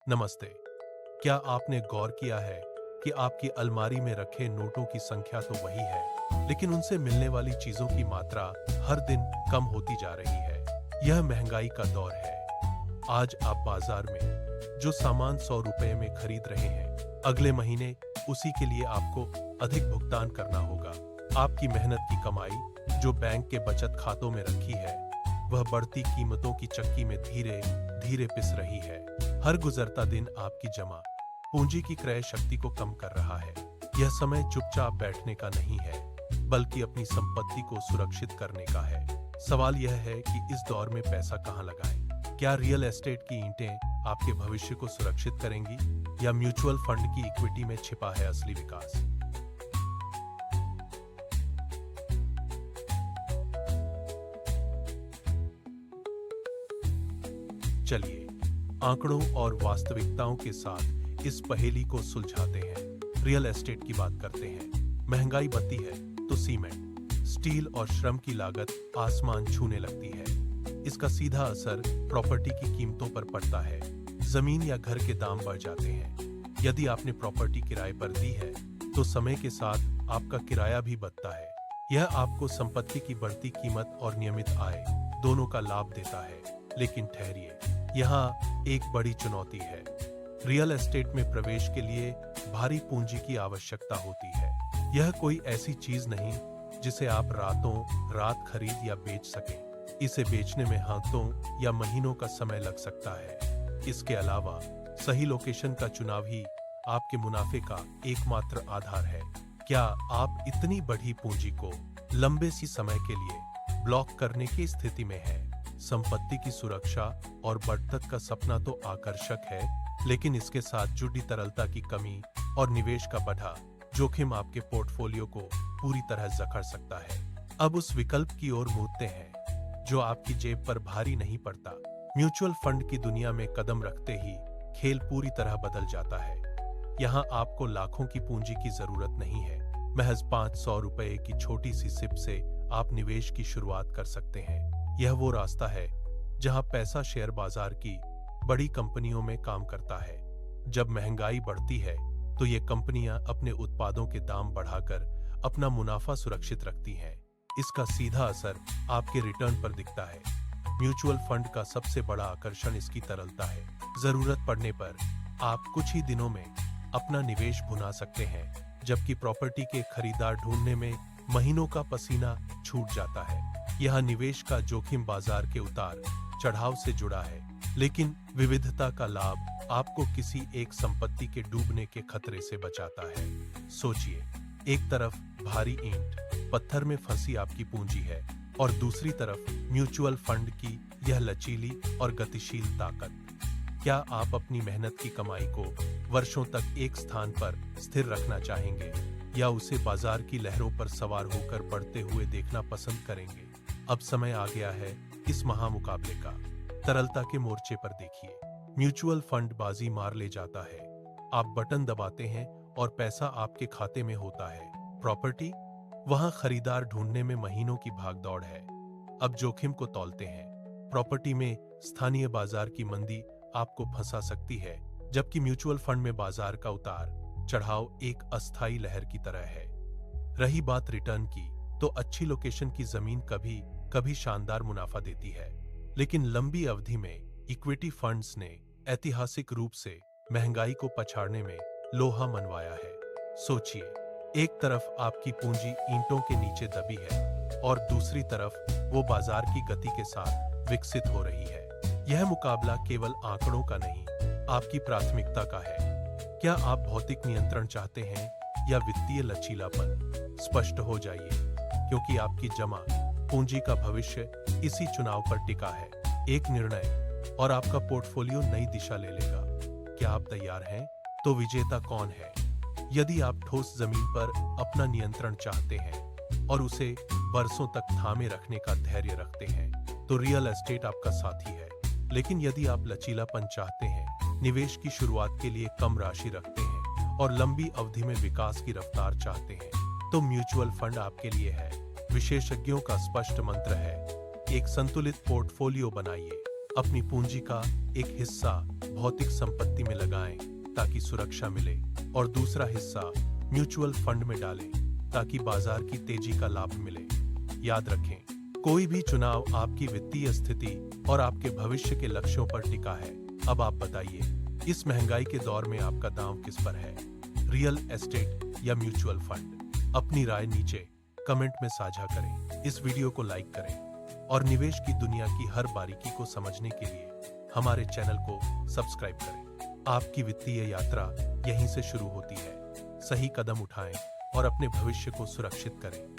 नमस्ते। क्या आपने गौर किया है कि आपकी अलमारी में रखे नोटों की संख्या तो वही है, लेकिन उनसे मिलने वाली चीजों की मात्रा हर दिन कम होती जा रही है। यह महंगाई का दौर है। आज आप बाजार में जो सामान 100 रुपए में खरीद रहे हैं, अगले महीने उसी के लिए आपको अधिक भुगतान करना होगा। आपकी मेहनत की कमाई जो बैंक के बचत खातों में रखी है, वह बढ़ती कीमतों की चक्की में धीरे धीरे पिस रही है। हर गुजरता दिन आपकी जमा पूंजी की क्रय शक्ति को कम कर रहा है। यह समय चुपचाप बैठने का नहीं है, बल्कि अपनी संपत्ति को सुरक्षित करने का है। सवाल यह है कि इस दौर में पैसा कहां लगाएं? क्या रियल एस्टेट की ईंटें आपके भविष्य को सुरक्षित करेंगी, या म्यूचुअल फंड की इक्विटी में छिपा है असली विकास? चलिए आंकड़ों और वास्तविकताओं के साथ इस पहेली को सुलझाते हैं। रियल एस्टेट की बात करते हैं। महंगाई बढ़ती है तो सीमेंट, स्टील और श्रम की लागत आसमान छूने लगती है। इसका सीधा असर प्रॉपर्टी की कीमतों पर पड़ता है। जमीन या घर के दाम बढ़ जाते हैं। यदि आपने प्रॉपर्टी किराए पर दी है तो समय के साथ आपका किराया भी बढ़ता है। यह आपको संपत्ति की बढ़ती कीमत और नियमित आय दोनों का लाभ देता है। लेकिन ठहरिए, यहाँ एक बड़ी चुनौती है। रियल एस्टेट में प्रवेश के लिए भारी पूंजी की आवश्यकता होती है। यह कोई ऐसी चीज नहीं जिसे आप रातों रात खरीद या बेच सकें। इसे बेचने में हफ्तों या महीनों का समय लग सकता है। इसके अलावा सही लोकेशन का चुनाव ही आपके मुनाफे का एकमात्र आधार है। क्या आप इतनी बड़ी पूंजी को लंबे सी समय के लिए ब्लॉक करने की स्थिति में हैं? संपत्ति की सुरक्षा और बढ़त का सपना तो आकर्षक है, लेकिन इसके साथ जुड़ी तरलता की कमी और निवेश का बढ़ा जोखिम आपके पोर्टफोलियो को पूरी तरह जकड़ सकता है। अब उस विकल्प की ओर मुड़ते हैं जो आपकी जेब पर भारी नहीं पड़ता। म्यूचुअल फंड की दुनिया में कदम रखते ही खेल पूरी तरह बदल जाता है। यहाँ आपको लाखों की पूंजी की जरूरत नहीं है। महज 500 रुपए की छोटी सी सिप से आप निवेश की शुरुआत कर सकते हैं। यह वो रास्ता है जहां पैसा शेयर बाजार की बड़ी कंपनियों में काम करता है। जब महंगाई बढ़ती है तो ये कंपनियां अपने उत्पादों के दाम बढ़ाकर अपना मुनाफा सुरक्षित रखती हैं। इसका सीधा असर आपके रिटर्न पर दिखता है। म्यूचुअल फंड का सबसे बड़ा आकर्षण इसकी तरलता है। जरूरत पड़ने पर आप कुछ ही दिनों में अपना निवेश भुना सकते हैं, जबकि प्रॉपर्टी के खरीदार ढूंढने में महीनों का पसीना छूट जाता है। यह निवेश का जोखिम बाजार के उतार चढ़ाव से जुड़ा है, लेकिन विविधता का लाभ आपको किसी एक संपत्ति के डूबने के खतरे से बचाता है। सोचिए, एक तरफ भारी ईंट पत्थर में फंसी आपकी पूंजी है और दूसरी तरफ म्यूचुअल फंड की यह लचीली और गतिशील ताकत। क्या आप अपनी मेहनत की कमाई को वर्षों तक एक स्थान पर स्थिर रखना चाहेंगे, या उसे बाजार की लहरों पर सवार होकर बढ़ते हुए देखना पसंद करेंगे? अब समय आ गया है इस महामुकाबले का। तरलता के मोर्चे पर देखिए, म्यूचुअल फंड बाजी मार ले जाता है। आप बटन दबाते हैं और पैसा आपके खाते में होता है। प्रॉपर्टी, वहां खरीदार ढूंढने में महीनों की भागदौड़ है। अब जोखिम को तौलते हैं। प्रॉपर्टी में स्थानीय बाजार की मंदी आपको फंसा सकती है, जबकि म्यूचुअल फंड में बाजार का उतार चढ़ाव एक अस्थायी लहर की तरह है। रही बात रिटर्न की, तो अच्छी लोकेशन की जमीन कभी कभी शानदार मुनाफा देती है, लेकिन लंबी अवधि में इक्विटी फंड्स ने ऐतिहासिक रूप से महंगाई को पछाड़ने में लोहा मनवाया है। सोचिए, एक तरफ आपकी पूंजी ईंटों के नीचे दबी है और दूसरी तरफ वो बाजार की गति के साथ विकसित हो रही है। यह मुकाबला केवल आंकड़ों का नहीं, आपकी प्राथमिकता का है। क्या आप भौतिक नियंत्रण चाहते हैं या वित्तीय लचीलापन? स्पष्ट हो जाइए, क्योंकि आपकी जमा पूंजी का भविष्य इसी चुनाव पर टिका है। एक निर्णय और आपका पोर्टफोलियो नई दिशा ले लेगा। क्या आप तैयार हैं? तो विजेता कौन है? यदि आप ठोस जमीन पर अपना नियंत्रण चाहते हैं और उसे बरसों तक थामे रखने का धैर्य रखते हैं, तो रियल एस्टेट आपका साथी है। लेकिन यदि आप लचीलापन चाहते हैं, निवेश की शुरुआत के लिए कम राशि रखते हैं और लंबी अवधि में विकास की रफ्तार चाहते हैं, तो म्यूचुअल फंड आपके लिए है। विशेषज्ञों का स्पष्ट मंत्र है, एक संतुलित पोर्टफोलियो बनाइए। अपनी पूंजी का एक हिस्सा भौतिक संपत्ति में लगाएं ताकि सुरक्षा मिले और दूसरा हिस्सा म्यूचुअल फंड में डालें ताकि बाजार की तेजी का लाभ मिले। याद रखें, कोई भी चुनाव आपकी वित्तीय स्थिति और आपके भविष्य के लक्ष्यों पर टिका है। अब आप बताइए, इस महंगाई के दौर में आपका दांव किस पर है, रियल एस्टेट या म्यूचुअल फंड? अपनी राय नीचे कमेंट में साझा करें। इस वीडियो को लाइक करें और निवेश की दुनिया की हर बारीकी को समझने के लिए हमारे चैनल को सब्सक्राइब करें। आपकी वित्तीय यात्रा यहीं से शुरू होती है। सही कदम उठाएं और अपने भविष्य को सुरक्षित करें।